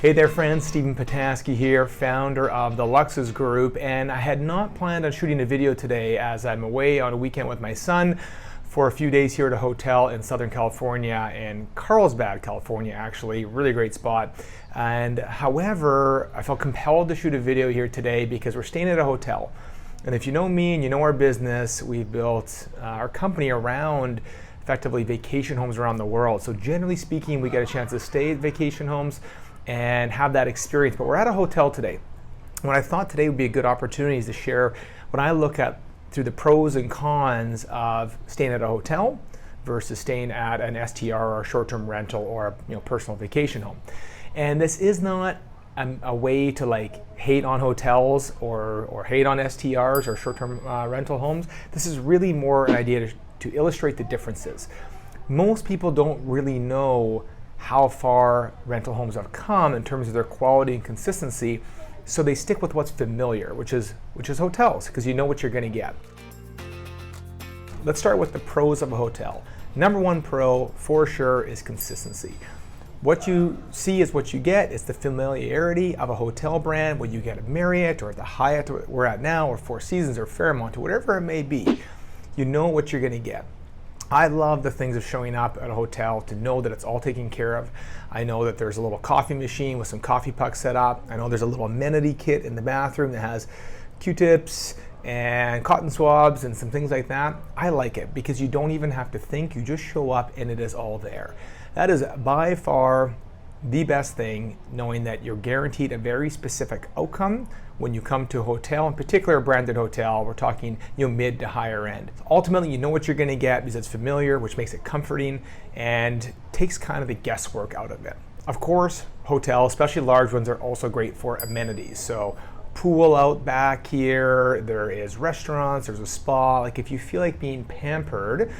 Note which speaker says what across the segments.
Speaker 1: Hey there friends, Stephen Petaski here, founder of the Luxus Group, and I had not planned on shooting a video today as I'm away on a weekend with my son for a few days here at a hotel in Southern California, in Carlsbad, California actually, really great spot. And however, I felt compelled to shoot a video here today because we're staying at a hotel. And if you know me and you know our business, we've built our company around effectively vacation homes around the world. So generally speaking, we get a chance to stay at vacation homes and have that experience. But we're at a hotel today. What I thought today would be a good opportunity is to share what I look at through the pros and cons of staying at a hotel versus staying at an STR or a short-term rental or personal vacation home. And this is not a way to hate on hotels or hate on STRs or short-term rental homes. This is really more an idea to illustrate the differences. Most people don't really know how far rental homes have come in terms of their quality and consistency, so they stick with what's familiar, which is hotels, because you know what you're going to get. Let's start with the pros of a hotel. Number one pro for sure is consistency. What you see is what you get. It's the familiarity of a hotel brand, whether you get at Marriott or at the Hyatt we're at now, or Four Seasons or Fairmont, or whatever it may be. You know what you're going to get. I love the things of showing up at a hotel to know that it's all taken care of. I know that there's a little coffee machine with some coffee pucks set up. I know there's a little amenity kit in the bathroom that has Q-tips and cotton swabs and some things like that. I like it because you don't even have to think, you just show up and it is all there. That is by far the best thing, knowing that you're guaranteed a very specific outcome when you come to a hotel, in particular a branded hotel. We're talking mid to higher end. Ultimately, you know what you're going to get because it's familiar, which makes it comforting and takes kind of the guesswork out of it. Of course, hotels, especially large ones, are also great for amenities. So pool out back here, there is restaurants, there's a spa. If you feel like being pampered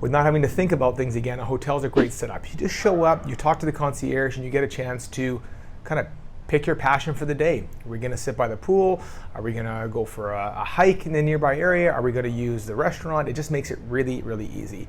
Speaker 1: with not having to think about things again, a hotel's a great setup. You just show up, you talk to the concierge, and you get a chance to kind of pick your passion for the day. Are we going to sit by the pool? Are we going to go for a hike in the nearby area? Are we going to use the restaurant? It just makes it really, really easy.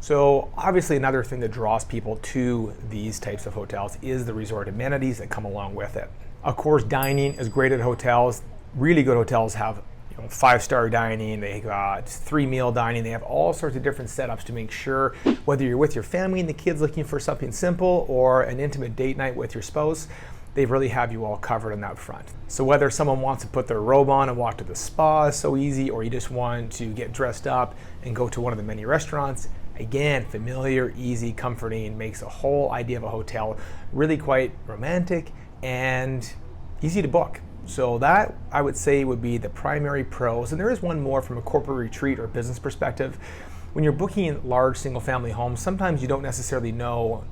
Speaker 1: So obviously another thing that draws people to these types of hotels is the resort amenities that come along with it. Of course, dining is great at hotels. Really good hotels have 5-star dining, they got 3-meal dining, they have all sorts of different setups to make sure whether you're with your family and the kids looking for something simple or an intimate date night with your spouse, they really have you all covered on that front. So whether someone wants to put their robe on and walk to the spa is so easy, or you just want to get dressed up and go to one of the many restaurants, again, familiar, easy, comforting, makes the whole idea of a hotel really quite romantic and easy to book. So that, I would say, would be the primary pros. And there is one more from a corporate retreat or business perspective. When you're booking large single-family homes, sometimes you don't necessarily know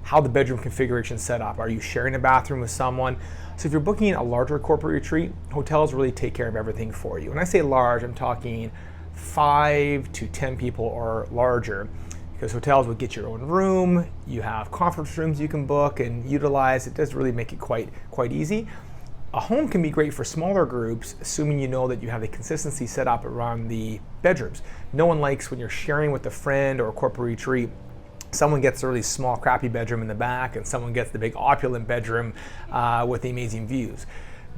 Speaker 1: how the bedroom configuration is set up. Are you sharing a bathroom with someone? So if you're booking a larger corporate retreat, hotels really take care of everything for you. When I say large, I'm talking 5 to 10 people or larger, because hotels will get your own room. You have conference rooms you can book and utilize. It does really make it quite easy. A home can be great for smaller groups, assuming you know that you have the consistency set up around the bedrooms. No one likes when you're sharing with a friend or a corporate retreat, someone gets a really small, crappy bedroom in the back and someone gets the big opulent bedroom with the amazing views.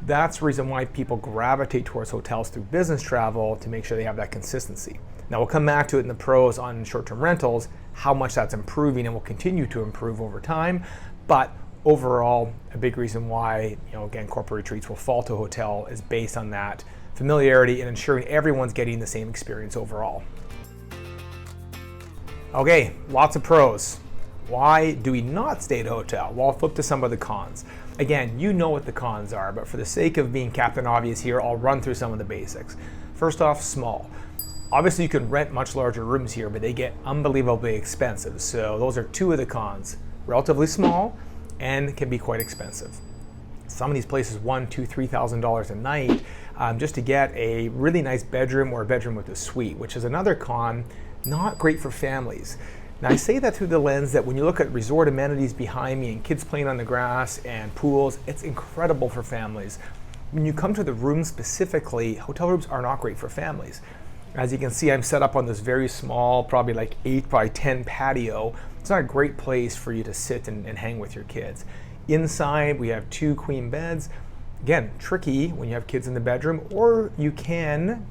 Speaker 1: That's the reason why people gravitate towards hotels through business travel, to make sure they have that consistency. Now we'll come back to it in the pros on short-term rentals, how much that's improving and will continue to improve over time. But overall, a big reason why, again, corporate retreats will fall to a hotel is based on that familiarity and ensuring everyone's getting the same experience overall. Okay, lots of pros. Why do we not stay at a hotel? Well, I'll flip to some of the cons. Again, you know what the cons are, but for the sake of being Captain Obvious here, I'll run through some of the basics. First off, small. Obviously, you can rent much larger rooms here, but they get unbelievably expensive. So those are two of the cons. Relatively small and can be quite expensive. Some of these places $1,000, $2,000, $3,000 a night just to get a really nice bedroom or a bedroom with a suite, which is another con, not great for families. Now I say that through the lens that when you look at resort amenities behind me and kids playing on the grass and pools, it's incredible for families. When you come to the rooms specifically, hotel rooms are not great for families. As you can see, I'm set up on this very small, probably 8 by 10 patio. It's not a great place for you to sit and hang with your kids. Inside, we have 2 queen beds. Again, tricky when you have kids in the bedroom, or you can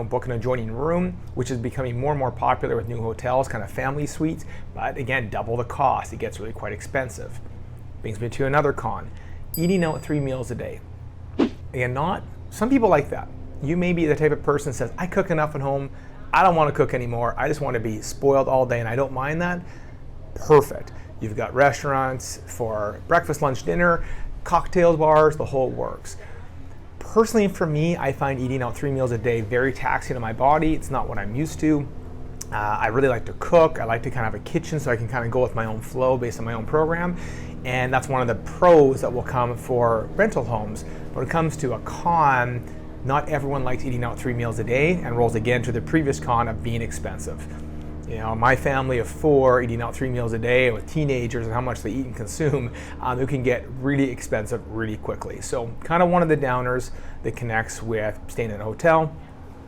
Speaker 1: book an adjoining room, which is becoming more and more popular with new hotels, kind of family suites, but again, double the cost. It gets really quite expensive. Brings me to another con, eating out 3 meals a day. Again, some people like that. You may be the type of person that says, I cook enough at home, I don't want to cook anymore, I just want to be spoiled all day and I don't mind that. Perfect. You've got restaurants for breakfast, lunch, dinner, cocktail bars, the whole works. Personally, for me, I find eating out 3 meals a day very taxing on my body. It's not what I'm used to. I really like to cook. I like to kind of have a kitchen so I can kind of go with my own flow based on my own program. And that's one of the pros that will come for rental homes. When it comes to a con, not everyone likes eating out 3 meals a day, and rolls again to the previous con of being expensive. My family of 4 eating out 3 meals a day with teenagers and how much they eat and consume, it can get really expensive really quickly. So kind of one of the downers that connects with staying in a hotel.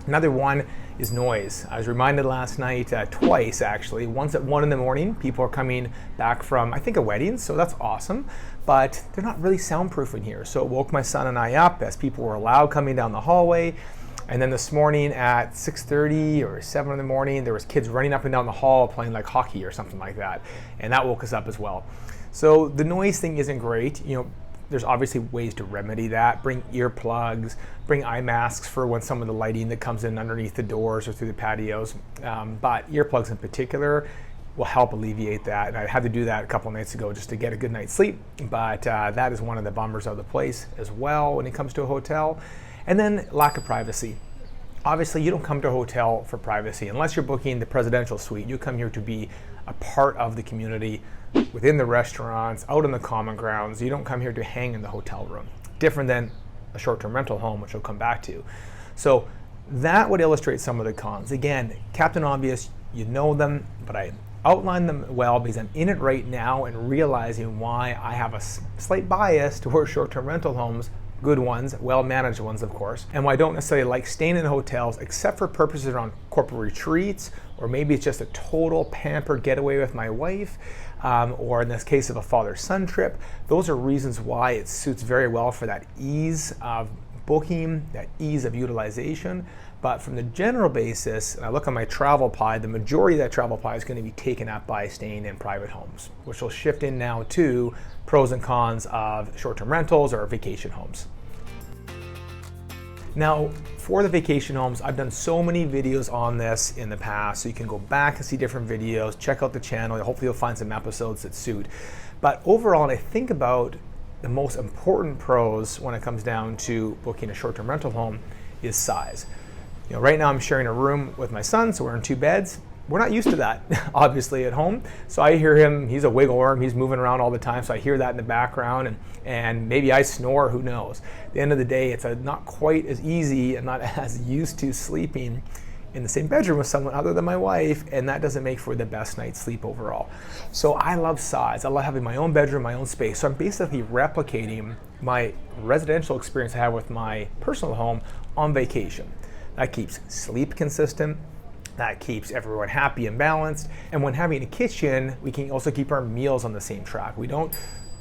Speaker 1: Another one is noise. I was reminded last night, twice actually. Once at 1 in the morning, people are coming back from, I think, a wedding, so that's awesome. But they're not really soundproof in here. So it woke my son and I up as people were loud coming down the hallway. And then this morning at 6:30 or 7 in the morning, there was kids running up and down the hall playing like hockey or something like that. And that woke us up as well. So the noise thing isn't great. There's obviously ways to remedy that. Bring earplugs, bring eye masks for when some of the lighting that comes in underneath the doors or through the patios. But earplugs in particular will help alleviate that. And I had to do that a couple of nights ago just to get a good night's sleep. But that is one of the bummers of the place as well when it comes to a hotel. And then lack of privacy. Obviously, you don't come to a hotel for privacy unless you're booking the presidential suite. You come here to be a part of the community within the restaurants, out in the common grounds. You don't come here to hang in the hotel room. Different than a short-term rental home, which we'll come back to. So that would illustrate some of the cons. Again, Captain Obvious, you know them, but I outline them well because I'm in it right now and realizing why I have a slight bias towards short-term rental homes. Good ones, well-managed ones, of course, and why I don't necessarily like staying in hotels except for purposes around corporate retreats, or maybe it's just a total pampered getaway with my wife, or in this case of a father-son trip. Those are reasons why it suits very well for that ease of booking, that ease of utilization. But from the general basis, and I look on my travel pie, the majority of that travel pie is going to be taken up by staying in private homes, which will shift in now to pros and cons of short-term rentals or vacation homes. Now, for the vacation homes, I've done so many videos on this in the past, so you can go back and see different videos, check out the channel, hopefully you'll find some episodes that suit. But overall, when I think about the most important pros when it comes down to booking a short-term rental home is size. Right now I'm sharing a room with my son, so we're in 2 beds. We're not used to that, obviously, at home. So I hear him, he's a wiggle worm, he's moving around all the time, so I hear that in the background, and maybe I snore, who knows. At the end of the day, it's not quite as easy and not as used to sleeping in the same bedroom with someone other than my wife, and that doesn't make for the best night's sleep overall. So I love size. I love having my own bedroom, my own space. So I'm basically replicating my residential experience I have with my personal home on vacation. That keeps sleep consistent. That keeps everyone happy and balanced. And when having a kitchen, we can also keep our meals on the same track. We don't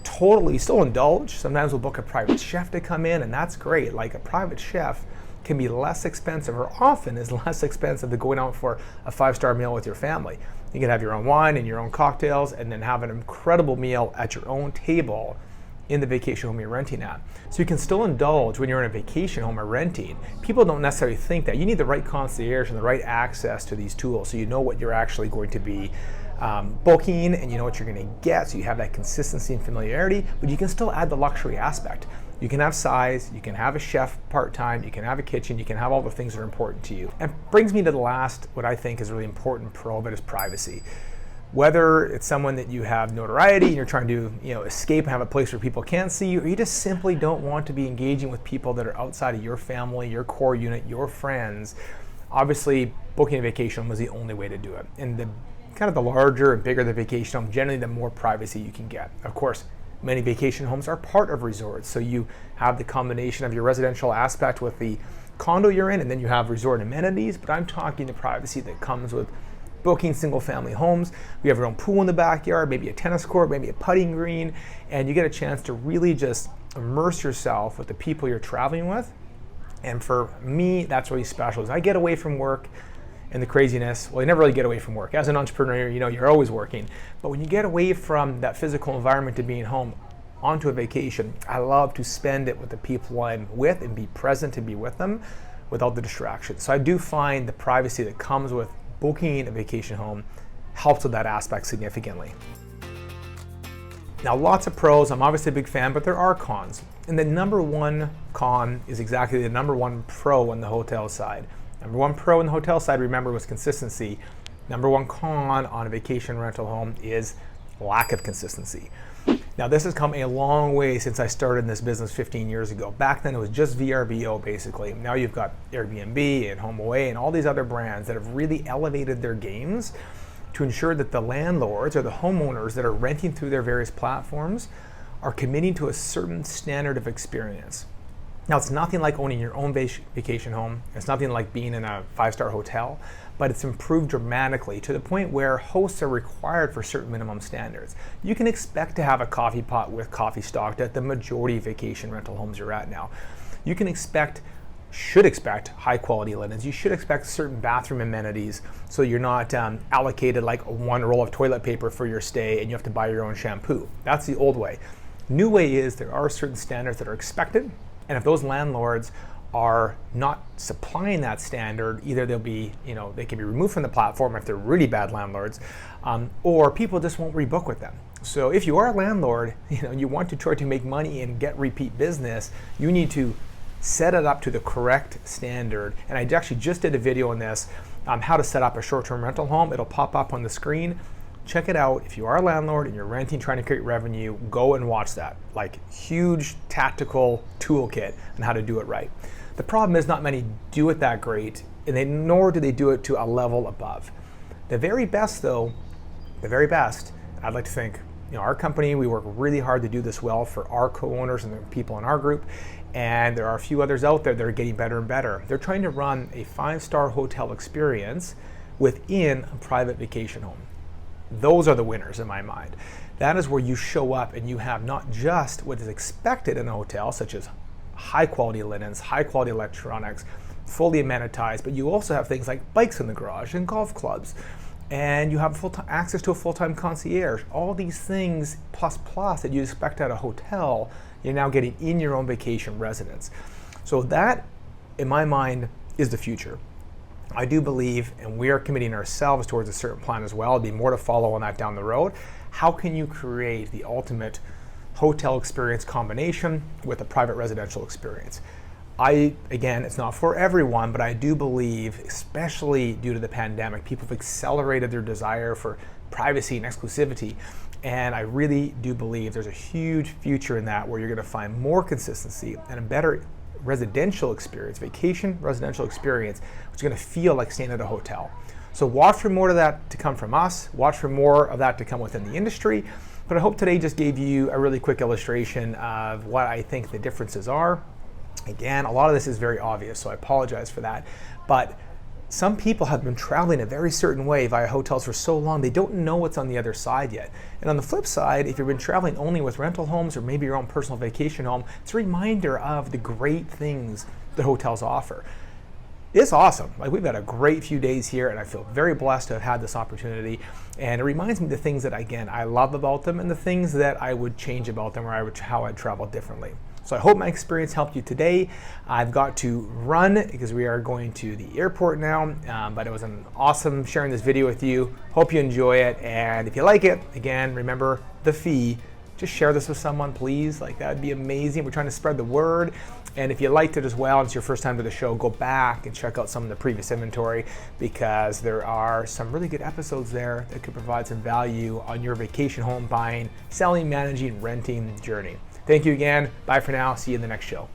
Speaker 1: totally still indulge. Sometimes we'll book a private chef to come in, and that's great. Like, a private chef can be less expensive, or often is less expensive than going out for a 5-star meal with your family. You can have your own wine and your own cocktails and then have an incredible meal at your own table in the vacation home you're renting at. So you can still indulge when you're in a vacation home or renting. People don't necessarily think that. You need the right concierge and the right access to these tools so you know what you're actually going to be booking, and you know what you're going to get, so you have that consistency and familiarity, but you can still add the luxury aspect. You can have size, you can have a chef part-time, you can have a kitchen, you can have all the things that are important to you. And brings me to the last, what I think is a really important pro of it, is privacy. Whether it's someone that you have notoriety and you're trying to escape and have a place where people can't see you, or you just simply don't want to be engaging with people that are outside of your family, your core unit, your friends, obviously booking a vacation home was the only way to do it. And the kind of the larger and bigger the vacation home, generally the more privacy you can get. Of course, many vacation homes are part of resorts, so you have the combination of your residential aspect with the condo you're in, and then you have resort amenities, but I'm talking the privacy that comes with booking single family homes. We have our own pool in the backyard, maybe a tennis court, maybe a putting green, and you get a chance to really just immerse yourself with the people you're traveling with. And for me, that's really special. As I get away from work and the craziness, well, you never really get away from work. As an entrepreneur, you're always working. But when you get away from that physical environment to being home onto a vacation, I love to spend it with the people I'm with and be present and be with them without the distractions. So I do find the privacy that comes with booking a vacation home helps with that aspect significantly. Now, lots of pros. I'm obviously a big fan, but there are cons. And the number one con is exactly the number one pro on the hotel side. Number one pro on the hotel side, remember, was consistency. Number one con on a vacation rental home is lack of consistency. Now, this has come a long way since I started in this business 15 years ago. Back then, it was just VRBO, basically. Now you've got Airbnb and HomeAway and all these other brands that have really elevated their games to ensure that the landlords or the homeowners that are renting through their various platforms are committing to a certain standard of experience. Now, it's nothing like owning your own vacation home. It's nothing like being in a 5-star hotel, but it's improved dramatically to the point where hosts are required for certain minimum standards. You can expect to have a coffee pot with coffee stocked at the majority of vacation rental homes you're at now. You can should expect high quality linens. You should expect certain bathroom amenities so you're not allocated like one roll of toilet paper for your stay and you have to buy your own shampoo. That's the old way. New way is there are certain standards that are expected, and if those landlords are not supplying that standard, either they'll be, they can be removed from the platform if they're really bad landlords, or people just won't rebook with them. So if you are a landlord, you want to try to make money and get repeat business, you need to set it up to the correct standard. And I actually just did a video on this, how to set up a short-term rental home. It'll pop up on the screen. Check it out. If you are a landlord and you're renting, trying to create revenue, go and watch that. Like, huge tactical toolkit on how to do it right. The problem is not many do it that great, and nor do they do it to a level above. The very best, though, I'd like to think, our company, we work really hard to do this well for our co-owners and the people in our group. And there are a few others out there that are getting better and better. They're trying to run a 5-star hotel experience within a private vacation home. Those are the winners in my mind. That is where you show up and you have not just what is expected in a hotel, such as high quality linens, high quality electronics, fully amenitized, but you also have things like bikes in the garage and golf clubs. And you have access to a full-time concierge. All these things plus that you expect at a hotel, you're now getting in your own vacation residence. So that, in my mind, is the future. I do believe, and we are committing ourselves towards a certain plan as well. There'll be more to follow on that down the road. How can you create the ultimate hotel experience combination with a private residential experience? Again, it's not for everyone, but I do believe, especially due to the pandemic, people have accelerated their desire for privacy and exclusivity. And I really do believe there's a huge future in that, where you're going to find more consistency and a better residential experience, vacation residential experience, which is going to feel like staying at a hotel. So watch for more of that to come from us. Watch for more of that to come within the industry. But I hope today just gave you a really quick illustration of what I think the differences are. Again, a lot of this is very obvious, so I apologize for that. But some people have been traveling a very certain way via hotels for so long, they don't know what's on the other side yet. And on the flip side, if you've been traveling only with rental homes or maybe your own personal vacation home, it's a reminder of the great things that hotels offer. It's awesome. Like, we've had a great few days here, and I feel very blessed to have had this opportunity. And it reminds me of the things that, again, I love about them and the things that I would change about them, or how I'd travel differently. So I hope my experience helped you today. I've got to run because we are going to the airport now, but it was an awesome sharing this video with you. Hope you enjoy it, and if you like it, again, remember the fee. Just share this with someone, please. Like, that'd be amazing. We're trying to spread the word. And if you liked it as well, and it's your first time to the show, go back and check out some of the previous inventory, because there are some really good episodes there that could provide some value on your vacation home buying, selling, managing, renting journey. Thank you again. Bye for now. See you in the next show.